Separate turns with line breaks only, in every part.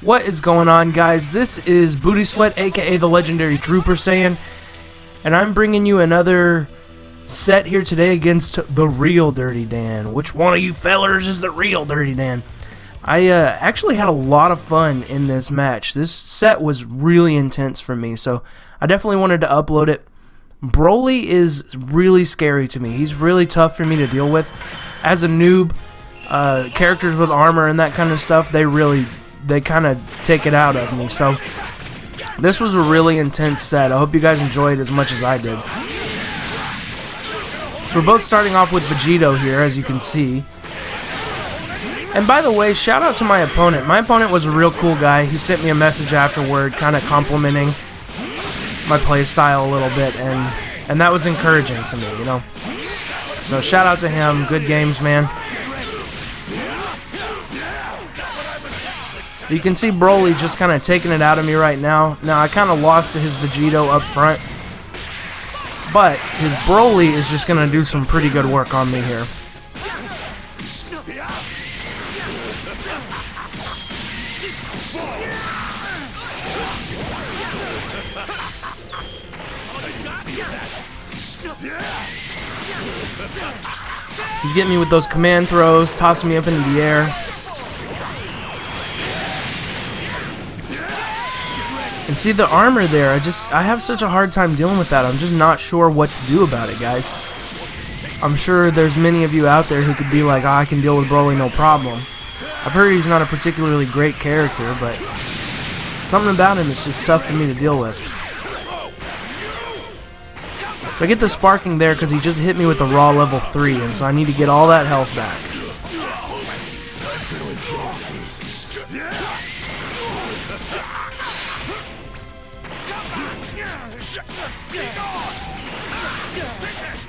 What is going on, guys? This is Booty Sweat, aka the legendary Trooper Saiyan, and I'm bringing you another set here today against the real Dirty Dan. Which one of you fellers is the real Dirty Dan? I actually had a lot of fun in this match. This set was really intense for me, so I definitely wanted to upload it. BROLY is really scary to me. He's really tough for me to deal with. As a noob, characters with armor and that kind of stuff, they kind of take it out of me. So this was a really intense set. I hope you guys enjoyed as much as I did. So we're both starting off with Vegito here, as you can see. And by the way, shout out to my opponent. My opponent was a real cool guy. He sent me a message afterward, kind of complimenting my playstyle a little bit, and that was encouraging to me, you know. So shout out to him. Good games, man. You can see BROLY just kind of taking it out of me right now. Now, I kind of lost to his Vegito up front, but his BROLY is just going to do some pretty good work on me here. He's getting me with those command throws, tossing me up into the air. And see the armor there, I have such a hard time dealing with that. I'm just not sure what to do about it, guys. I'm sure there's many of you out there who could be like, oh, I can deal with BROLY no problem. I've heard he's not a particularly great character, but something about him is just tough for me to deal with. So I get the sparking there because he just hit me with the raw level 3, and so I need to get all that health back.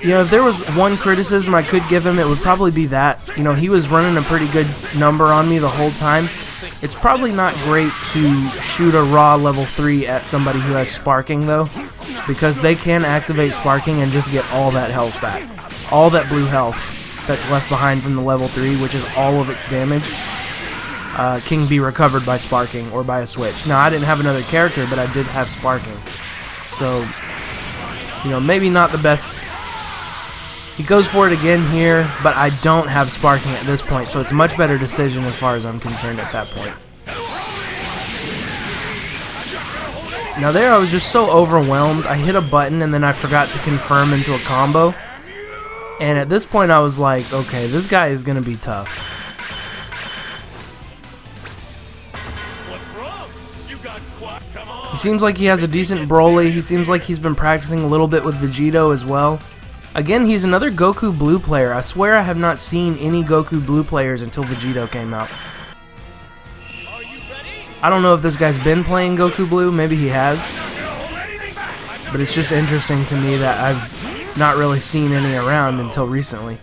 You know, if there was one criticism I could give him, it would probably be that. You know, he was running a pretty good number on me the whole time. It's probably not great to shoot a raw level 3 at somebody who has sparking, though, because they can activate sparking and just get all that health back. All that blue health that's left behind from the level 3, which is all of its damage, can be recovered by sparking or by a switch. Now, I didn't have another character, but I did have sparking. So, you know, maybe not the best. He goes for it again here, but I don't have sparking at this point, so it's a much better decision as far as I'm concerned at that point. Now there I was just so overwhelmed. I hit a button and then I forgot to confirm into a combo. And at this point I was like, okay, this guy is going to be tough. He seems like he has a decent BROLY. He seems like he's been practicing a little bit with Vegito as well. Again, he's another Goku Blue player. I swear I have not seen any Goku Blue players until Vegito came out. I don't know if this guy's been playing Goku Blue. Maybe he has. But it's just interesting to me that I've not really seen any around until recently.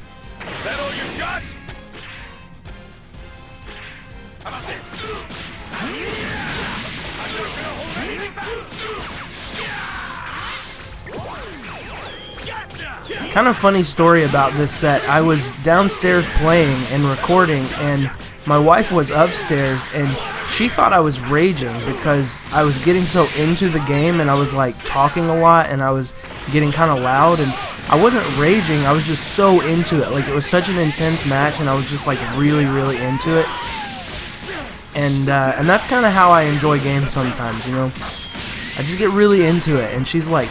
Kind of funny story about this set. I was downstairs playing and recording, and my wife was upstairs, and she thought I was raging because I was getting so into the game, and I was like talking a lot, and I was getting kind of loud, and I wasn't raging. I was just so into it. Like, it was such an intense match, and I was just like really, really into it. And that's kind of how I enjoy games sometimes, you know. I just get really into it, and she's like,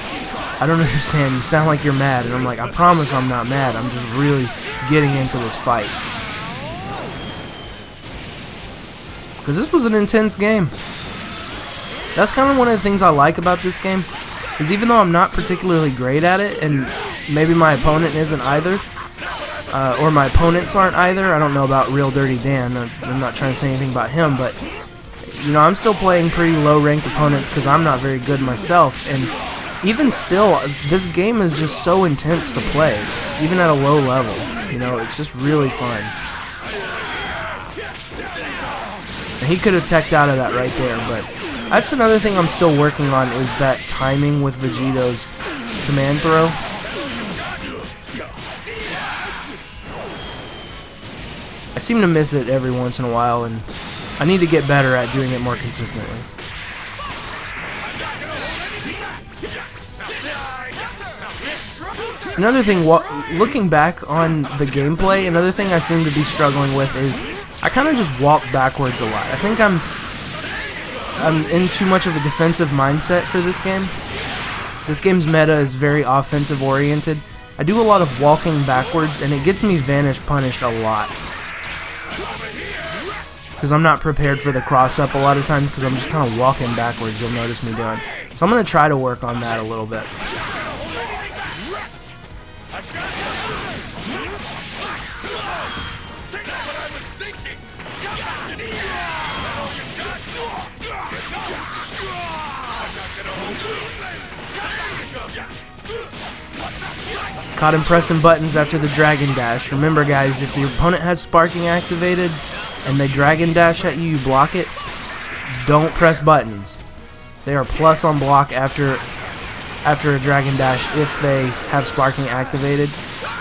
I don't understand, you sound like you're mad. And I'm like, I promise I'm not mad, I'm just really getting into this fight. Because this was an intense game. That's kind of one of the things I like about this game, is even though I'm not particularly great at it, and maybe my opponent isn't either, or my opponents aren't either. I don't know about Real Dirty Dan, I'm not trying to say anything about him, but you know, I'm still playing pretty low ranked opponents because I'm not very good myself, and even still, this game is just so intense to play, even at a low level. You know, it's just really fun. And he could have teched out of that right there, but that's another thing I'm still working on, is that timing with Vegito's command throw. I seem to miss it every once in a while, and I need to get better at doing it more consistently. Another thing, looking back on the gameplay, another thing I seem to be struggling with is I kind of just walk backwards a lot. I think I'm in too much of a defensive mindset for this game. This game's meta is very offensive oriented. I do a lot of walking backwards, and it gets me vanish punished a lot. Because I'm not prepared for the cross-up a lot of times, because I'm just kind of walking backwards, you'll notice me doing. So I'm going to try to work on that a little bit. Caught him pressing buttons after the Dragon Dash. Remember guys, if your opponent has sparking activated and they Dragon Dash at you, you block it, don't press buttons. They are plus on block after a Dragon Dash if they have sparking activated,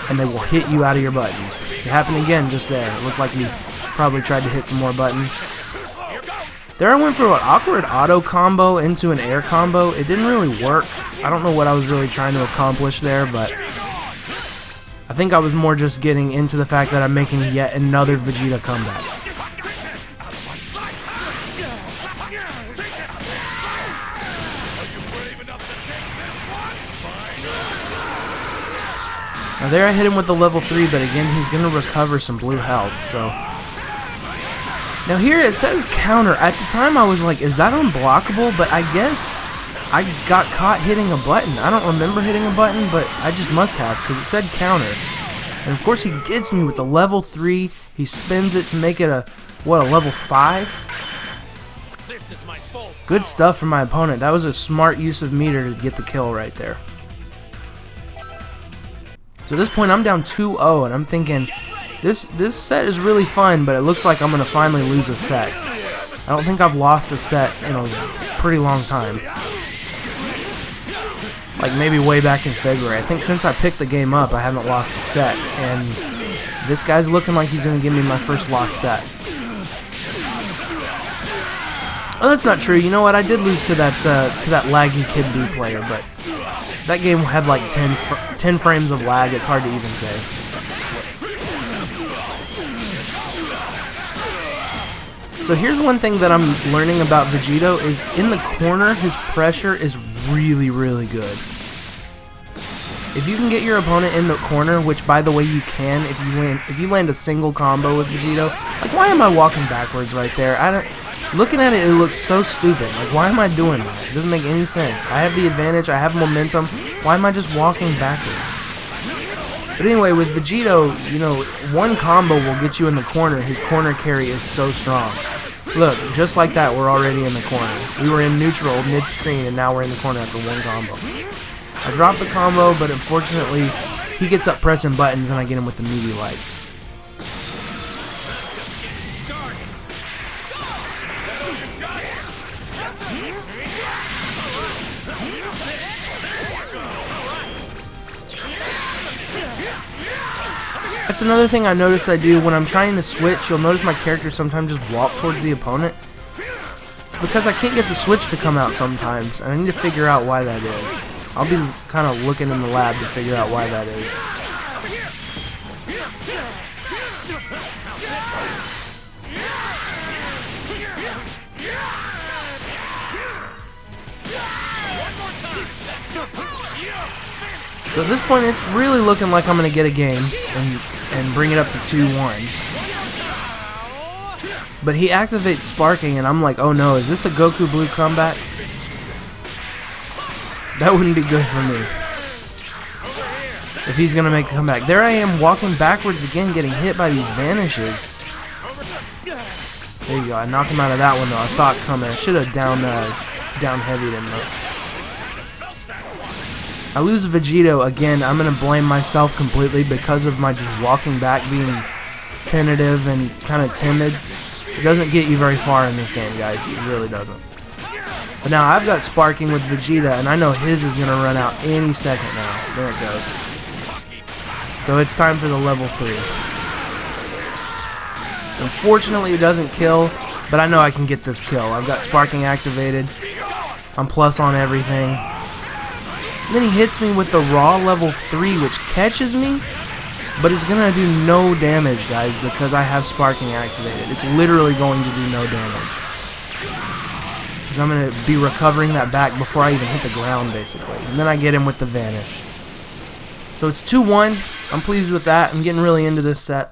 and they will hit you out of your buttons. It happened again just there. It looked like he probably tried to hit some more buttons. There I went for an awkward auto combo into an air combo. It didn't really work. I don't know what I was really trying to accomplish there, but I think I was more just getting into the fact that I'm making yet another Vegeta comeback. Now there I hit him with the level 3, but again he's going to recover some blue health, so... Now here it says counter. At the time I was like, is that unblockable? But I guess I got caught hitting a button. I don't remember hitting a button, but I just must have, because it said counter. And of course he gets me with the level 3. He spins it to make it a level 5? Good stuff from my opponent. That was a smart use of meter to get the kill right there. So at this point I'm down 2-0, and I'm thinking, this set is really fun, but it looks like I'm going to finally lose a set. I don't think I've lost a set in a pretty long time. Like maybe way back in February. I think since I picked the game up, I haven't lost a set. And this guy's looking like he's going to give me my first lost set. Oh, that's not true. You know what? I did lose to that laggy Kid B player, but that game had like 10 frames of lag. It's hard to even say. So here's one thing that I'm learning about Vegito is in the corner, his pressure is really, really good. If you can get your opponent in the corner, which by the way you can if you land a single combo with Vegito, like why am I walking backwards right there? Looking at it, it looks so stupid. Like why am I doing that? It doesn't make any sense. I have the advantage, I have momentum. Why am I just walking backwards? But anyway, with Vegito, you know, one combo will get you in the corner. His corner carry is so strong. Look, just like that, we're already in the corner. We were in neutral mid-screen, and now we're in the corner after one combo. I dropped the combo, but unfortunately, he gets up pressing buttons, and I get him with the meaty lights. That's another thing I notice I do when I'm trying to switch. You'll notice my character sometimes just walk towards the opponent. It's because I can't get the switch to come out sometimes, and I need to figure out why that is. I'll be kind of looking in the lab to figure out why that is. So at this point, it's really looking like I'm going to get a game and bring it up to 2-1. But he activates sparking, and I'm like, oh no, is this a Goku Blue comeback? That wouldn't be good for me if he's going to make a comeback. There I am walking backwards again, getting hit by these vanishes. There you go. I knocked him out of that one, though. I saw it coming. I should have down heavied him, though. I lose Vegito again. I'm going to blame myself completely because of my just walking back, being tentative and kind of timid. It doesn't get you very far in this game, guys. It really doesn't. But now I've got sparking with Vegeta, and I know his is going to run out any second now. There it goes. So it's time for the level 3. Unfortunately, it doesn't kill. But I know I can get this kill. I've got sparking activated. I'm plus on everything. And then he hits me with the raw level 3, which catches me, but it's going to do no damage, guys, because I have sparking activated. It's literally going to do no damage. Because I'm going to be recovering that back before I even hit the ground, basically. And then I get him with the vanish. So it's 2-1. I'm pleased with that. I'm getting really into this set.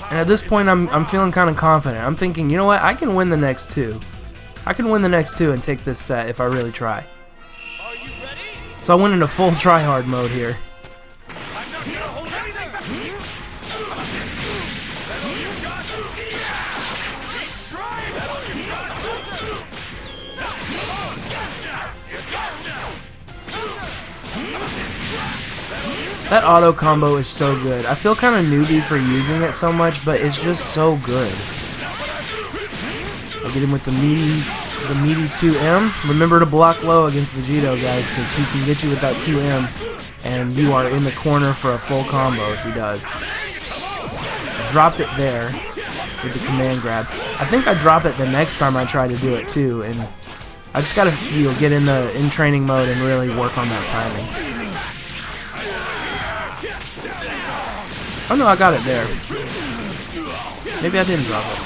And at this point, I'm feeling kind of confident. I'm thinking, you know what? I can win the next 2. I can win the next 2 and take this set if I really try. So I went into full tryhard mode here. That auto combo is so good. I feel kind of newbie for using it so much, but it's just so good. I get him with the meaty 2M. Remember to block low against Vegito, guys, because he can get you with that 2M, and you are in the corner for a full combo if he does. I dropped it there with the command grab. I think I drop it the next time I try to do it too, and I just gotta get in training mode and really work on that timing. Oh no, I got it there. Maybe I didn't drop it.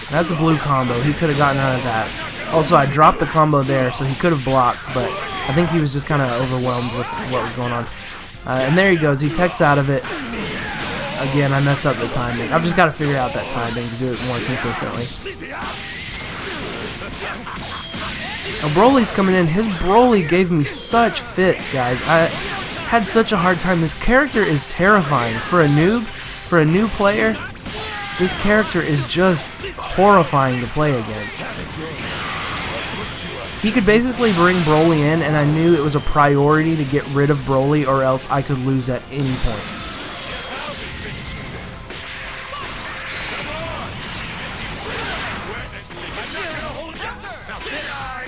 That's a blue combo. He could have gotten out of that. Also, I dropped the combo there, so he could have blocked, but I think he was just kind of overwhelmed with what was going on. And there he goes. He techs out of it. Again, I messed up the timing. I've just got to figure out that timing to do it more consistently. Now, Broly's coming in. His Broly gave me such fits, guys. I had such a hard time. This character is terrifying. For a noob, for a new player, this character is just horrifying to play against. He could basically bring Broly in, and I knew it was a priority to get rid of Broly or else I could lose at any point.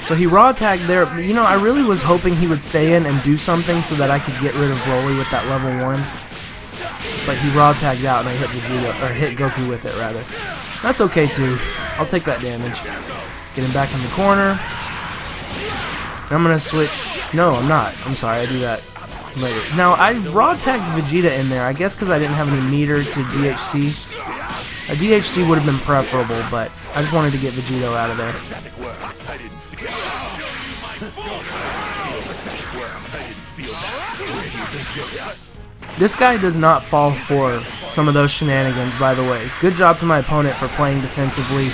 So he raw tagged there. You know, I really was hoping he would stay in and do something so that I could get rid of Broly with that level 1. But he raw tagged out and I hit Vegeta, or hit Goku with it rather. That's okay too. I'll take that damage. Get him back in the corner. And I'm gonna switch. No, I'm not. I'm sorry, I do that later. Now I raw tagged Vegeta in there. I guess because I didn't have any meter to DHC. A DHC would have been preferable, but I just wanted to get Vegito out of there. This guy does not fall for some of those shenanigans, by the way. Good job to my opponent for playing defensively,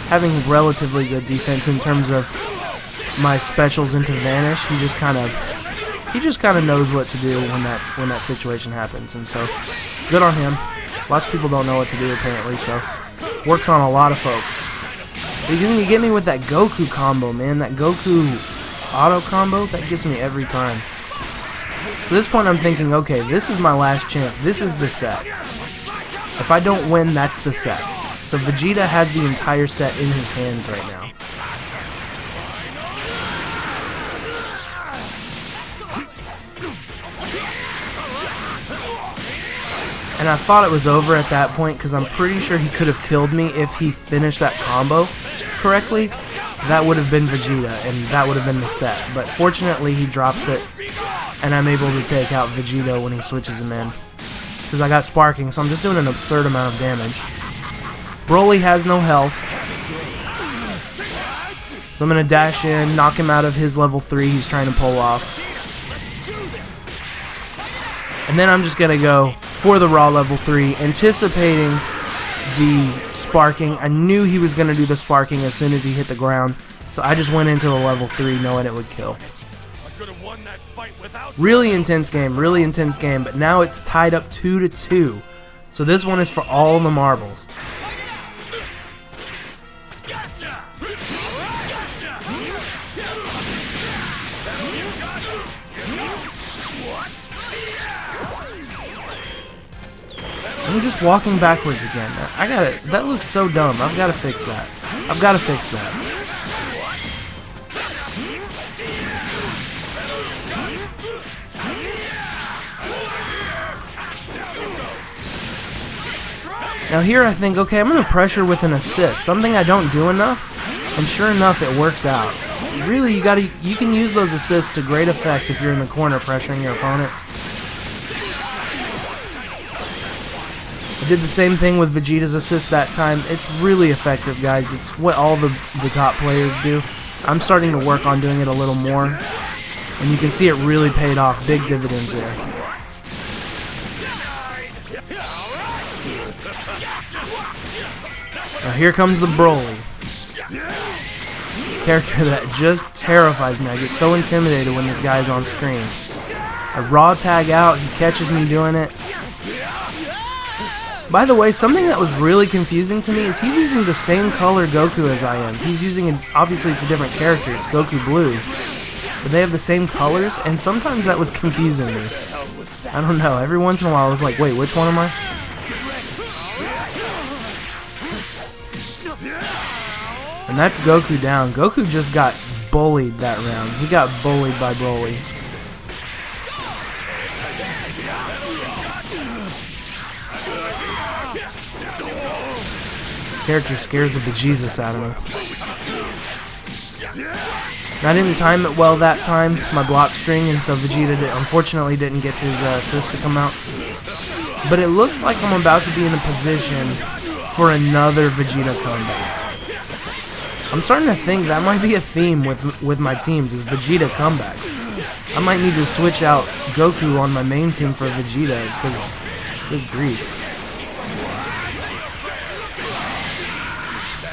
having relatively good defense in terms of my specials into Vanish. He just kind of knows what to do when that situation happens, and so good on him. Lots of people don't know what to do apparently, so works on a lot of folks. But you get me with that Goku combo, man. That Goku auto combo, that gets me every time. So at this point I'm thinking, okay, this is my last chance. This is the set. If I don't win, that's the set. So Vegeta has the entire set in his hands right now. And I thought it was over at that point because I'm pretty sure he could have killed me if he finished that combo correctly. That would have been Vegeta, and that would have been the set. But fortunately, he drops it, and I'm able to take out Vegito when he switches him in. Because I got sparking, so I'm just doing an absurd amount of damage. Broly has no health. So I'm going to dash in, knock him out of his level 3 he's trying to pull off. And then I'm just going to go for the raw level 3, anticipating the sparking. I knew he was going to do the sparking as soon as he hit the ground, so I just went into the level 3 knowing it would kill. Really intense game, but now it's tied up 2-2. So this one is for all the marbles. I'm just walking backwards again. That looks so dumb. I've gotta fix that. Now here I think, okay, I'm going to pressure with an assist, something I don't do enough, and sure enough, it works out. Really, you can use those assists to great effect if you're in the corner pressuring your opponent. I did the same thing with Vegeta's assist that time. It's really effective, guys. It's what all the top players do. I'm starting to work on doing it a little more, and you can see it really paid off. Big dividends there. Now here comes the BROLY. Character that just terrifies me. I get so intimidated when this guy's on screen. I raw tag out, he catches me doing it. By the way, something that was really confusing to me is he's using the same color Goku as I am. He's using, obviously it's a different character, it's Goku Blue. But they have the same colors, and sometimes that was confusing me. I don't know, every once in a while I was like, wait, which one am I? And that's Goku down. Goku just got bullied that round. He got bullied by BROLY. Character scares the bejesus out of me. I didn't time it well that time, my block string, and so Vegeta unfortunately didn't get his assist to come out. But it looks like I'm about to be in a position for another Vegeta comeback. I'm starting to think that might be a theme with my teams, is Vegeta comebacks. I might need to switch out Goku on my main team for Vegeta, because good grief.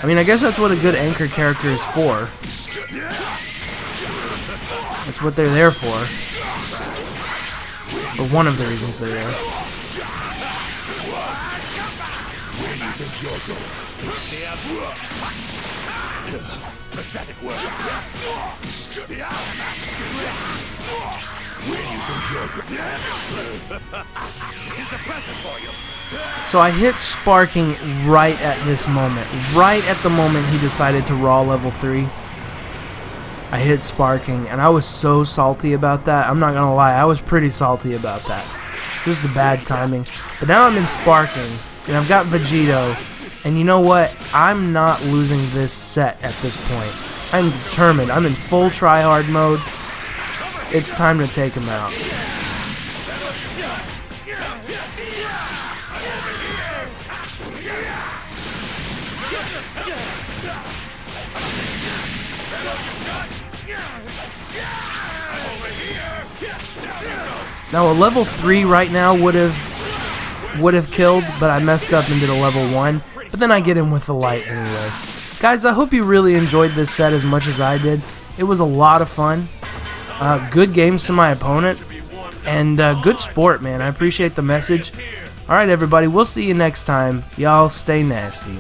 I mean, I guess that's what a good anchor character is for. That's what they're there for. Or one of the reasons they're there. So I hit sparking right at this moment. Right at the moment he decided to raw level 3. I hit sparking, and I was so salty about that. I'm not gonna lie, I was pretty salty about that. Just the bad timing. But now I'm in sparking, and I've got Vegito, and you know what? I'm not losing this set at this point. I'm determined. I'm in full try-hard mode. It's time to take him out. Now a level 3 right now would have killed, but I messed up and did a level 1. But then I get him with the light anyway. Guys, I hope you really enjoyed this set as much as I did. It was a lot of fun. Good games to my opponent. And good sport, man. I appreciate the message. Alright, everybody. We'll see you next time. Y'all stay nasty.